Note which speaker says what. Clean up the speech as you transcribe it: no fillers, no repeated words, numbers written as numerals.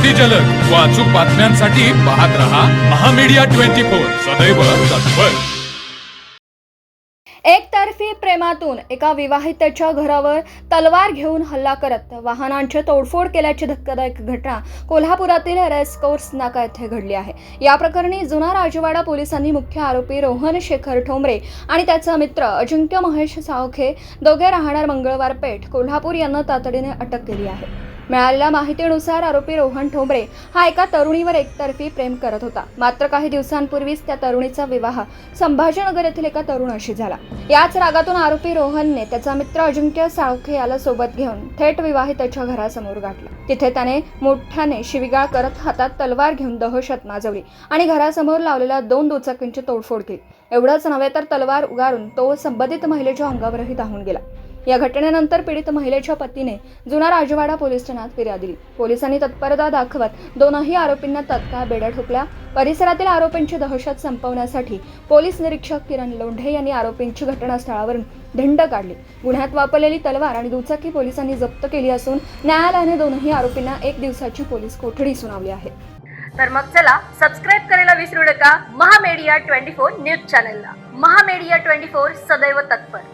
Speaker 1: अति जलद व अचूक बातम्यांसाठी पाहत रहा महामीडिया 24 सदैव तत्पर।
Speaker 2: एकतर्फी प्रेमातून एका विवाहितेच्या घरावर तलवार घेऊन हल्ला करत वाहनांची तोडफोड केल्याची धक्कादायक घटना कोल्हापुरातील रेसकोर्स नाका येथे घडली आहे। या प्रकरणी जुना राजवाडा पोलिसांनी मुख्य आरोपी रोहन शेखर ठोंबरे आणि त्याचा मित्र अजिंक्य महेश सावखे दोघे राहणार मंगळवार पेठ कोल्हापूर यांना तातडीने अटक केली आहे। मिळालेल्या माहितीनुसार आरोपी रोहन ठोंबरे हा एका तरुणीवर एकतर्फी प्रेम करत होता। मात्र काही दिवसांपूर्वीच त्या तरुणीचा विवाह संभाजीनगर येथील एका तरुणाशी झाला। याच रागातून आरोपी रोहनने त्याचा मित्र अजिंक्य सावखे याला सोबत घेऊन थेट विवाहितेच्या घरासमोर गाठले। तिथे त्याने मोठ्याने शिवीगाळ करत हातात तलवार घेऊन दहशत माजवली आणि घरासमोर लावलेल्या 2 दुचाकींची तोडफोड केली। एवढंच नव्हे तर तलवार उगारून तो संबंधित महिलेच्या अंगावरही धावून गेला। या घटनेनंतर पीडित महिलेच्या पतीने जुना राजवाडा पोलीस ठाण्यात फिर्याद दिली। पोलिसांनी तत्परता दाखवत दोनही आरोपींना तत्काळ बेड्या ठोकल्या। परिसरातील आरोपींची दहशत संपवण्यासाठी पोलीस निरीक्षक किरण लोंढे यांनी आरोपींची घटनास्थळावरून धिंड काढली। गुन्ह्यात वापरलेली तलवार आणि दुचाकी पोलिसांनी जप्त केली असून न्यायालयाने दोनही आरोपींना 1 दिवसाची पोलीस कोठडी सुनावली आहे।
Speaker 3: तर मग चला सबस्क्राईब करायला विसरू नका महामीडिया 24 न्यूज चॅनलला। महामीडिया 24 सदैव तत्पर।